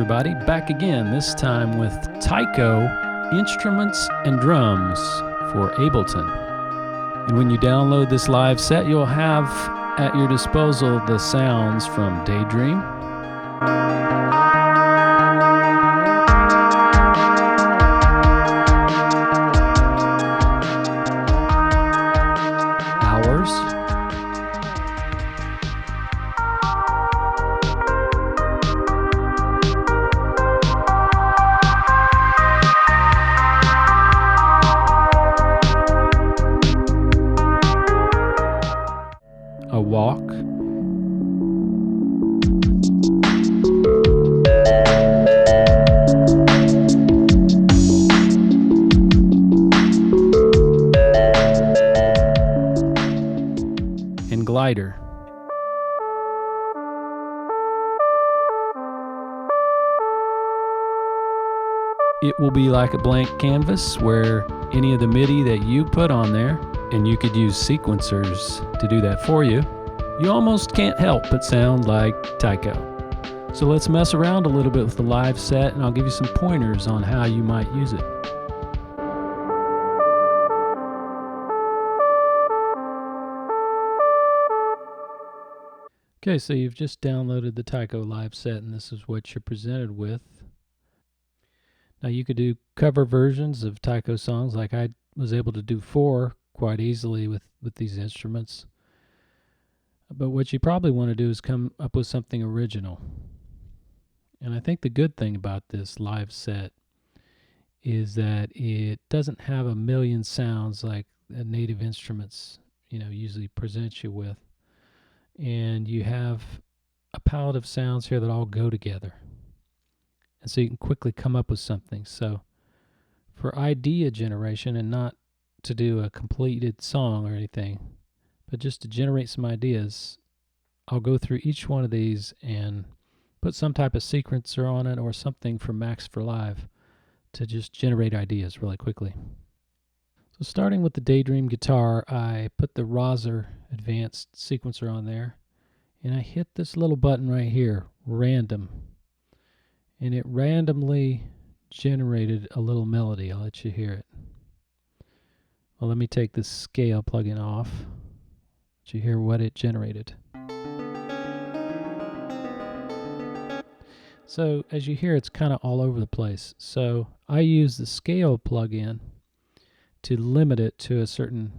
everybody, back again, this time with Tycho Instruments and Drums for Ableton. And when you download this live set, you'll have at your disposal the sounds from Daydream, a walk, and glider. It will be like a blank canvas where any of the MIDI that you put on there, and you could use sequencers to do that for you, you almost can't help but sound like Tycho. So let's mess around a little bit with the live set, and I'll give you some pointers on how you might use it. Okay, so you've just downloaded the Tycho live set, and this is what you're presented with. Now you could do cover versions of Tycho songs, like I was able to do 4 quite easily with these instruments. But what you probably want to do is come up with something original. And I think the good thing about this live set is that it doesn't have a million sounds like native instruments, usually present you with. And you have a palette of sounds here that all go together. And so you can quickly come up with something. So for idea generation, and not to do a completed song or anything, but just to generate some ideas, I'll go through each one of these and put some type of sequencer on it or something from Max for Live to just generate ideas really quickly. So starting with the Daydream guitar, I put the Roser advanced sequencer on there, and I hit this little button right here, random, and it randomly generated a little melody. I'll let you hear it. Well, let me take this scale plugin off. Let you hear what it generated. So as you hear, it's kind of all over the place. So I use the scale plugin to limit it to a certain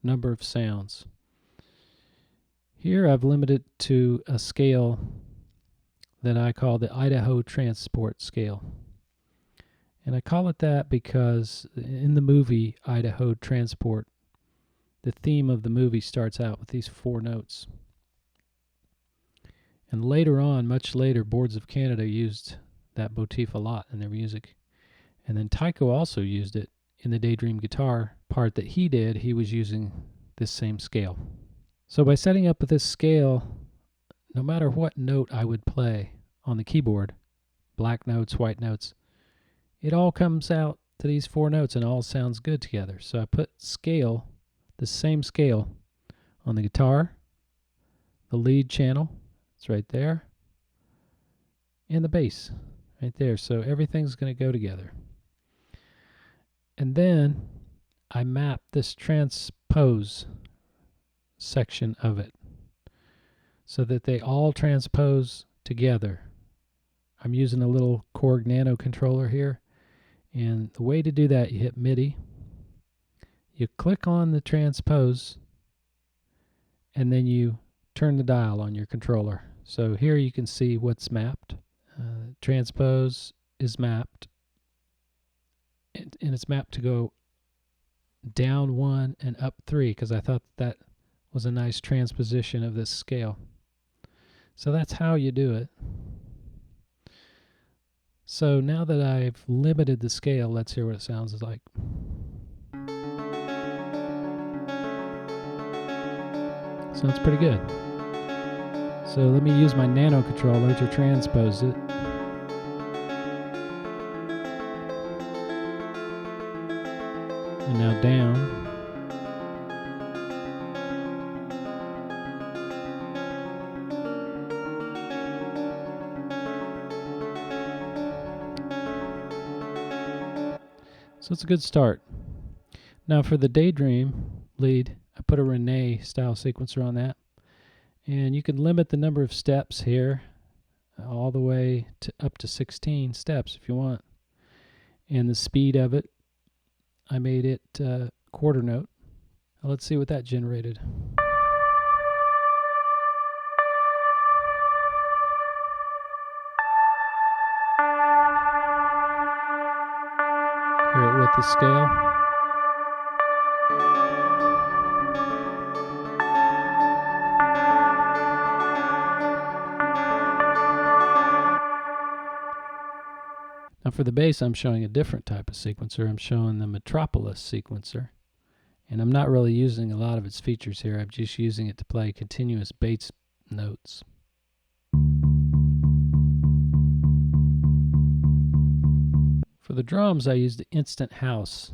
number of sounds. Here I've limited to a scale that I call the Idaho Transport scale. And I call it that because in the movie Idaho Transport, the theme of the movie starts out with these 4 notes. And later on, much later, Boards of Canada used that motif a lot in their music. And then Tycho also used it in the Daydream guitar part that he did. He was using this same scale. So by setting up with this scale, no matter what note I would play on the keyboard, black notes, white notes, it all comes out to these 4 notes and all sounds good together. So I put scale, the same scale, on the guitar, the lead channel, it's right there, and the bass, right there. So everything's going to go together. And then I map this transpose section of it so that they all transpose together. I'm using a little Korg Nano controller here. And the way to do that, you hit MIDI, you click on the transpose, and then you turn the dial on your controller. So here you can see what's mapped. Transpose is mapped, and it's mapped to go down 1 and up 3 because I thought that was a nice transposition of this scale. So that's how you do it. So now that I've limited the scale, let's hear what it sounds like. Sounds pretty good. So let me use my Nano controller to transpose it. And now down. So it's a good start. Now for the Daydream lead, I put a Renee style sequencer on that. And you can limit the number of steps here all the way to up to 16 steps if you want. And the speed of it, I made it quarter note. Now let's see what that generated. Hear it with the scale. Now for the bass, I'm showing a different type of sequencer. I'm showing the Metropolis sequencer. And I'm not really using a lot of its features here. I'm just using it to play continuous bass notes. For the drums, I used the Instant House.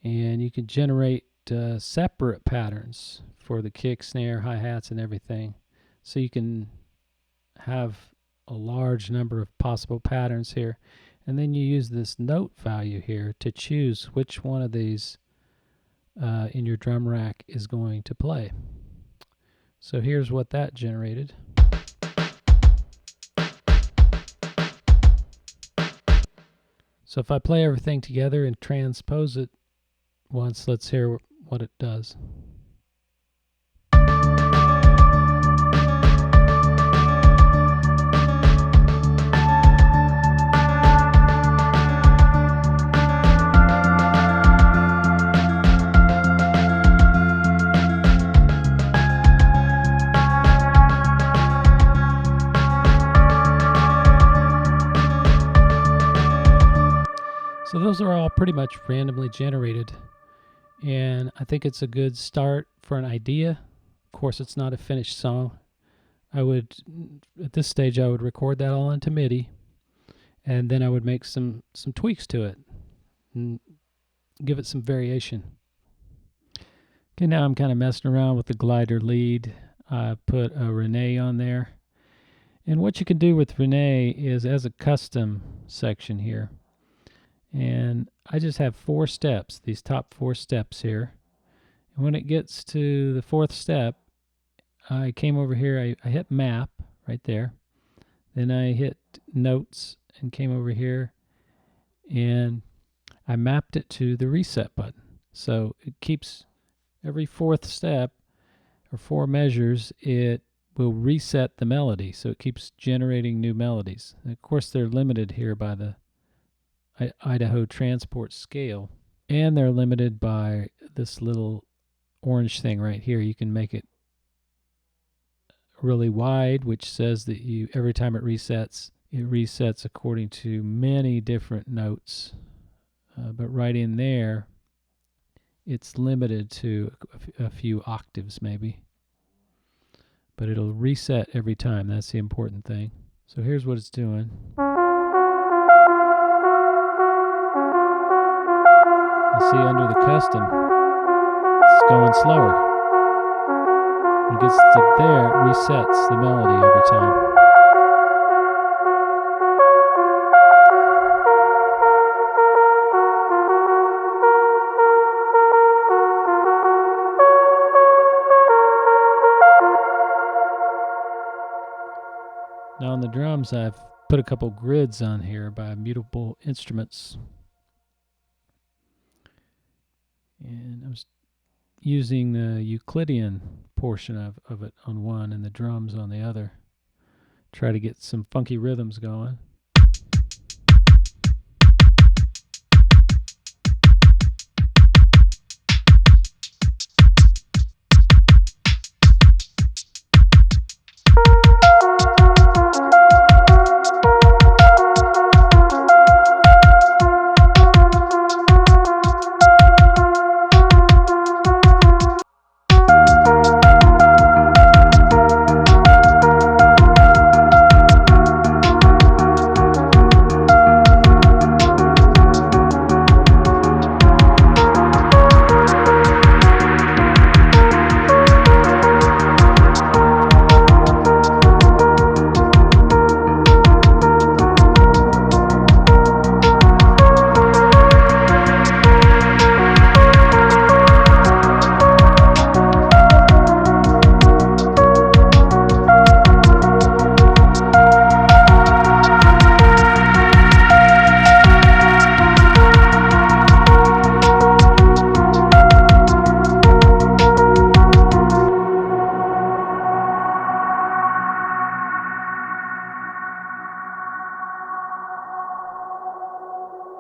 And you can generate separate patterns for the kick, snare, hi-hats, and everything. So you can have a large number of possible patterns here. And then you use this note value here to choose which one of these in your drum rack is going to play. So here's what that generated. So if I play everything together and transpose it once, let's hear what it does. So those are all pretty much randomly generated, and I think it's a good start for an idea. Of course, it's not a finished song. I would, at this stage, I would record that all into MIDI, and then I would make some tweaks to it and give it some variation. Okay, now I'm kind of messing around with the glider lead. I put a Renee on there, and what you can do with Renee is as a custom section here. And I just have 4 steps, these top 4 steps here. And when it gets to the 4th step, I came over here, I hit map right there. Then I hit notes and came over here and I mapped it to the reset button. So it keeps every 4th step or 4 measures, it will reset the melody. So it keeps generating new melodies. And of course, they're limited here by the Idaho transport scale, and they're limited by this little orange thing right here. You can make it really wide, which says that every time it resets according to many different notes, but right in there it's limited to a few octaves maybe, but it'll reset every time. That's the important thing. So here's what it's doing. See, under the custom, it's going slower. When it gets to there, it resets the melody every time. Now on the drums, I've put a couple grids on here by Mutable Instruments. And I was using the Euclidean portion of it on one and the drums on the other. Try to get some funky rhythms going.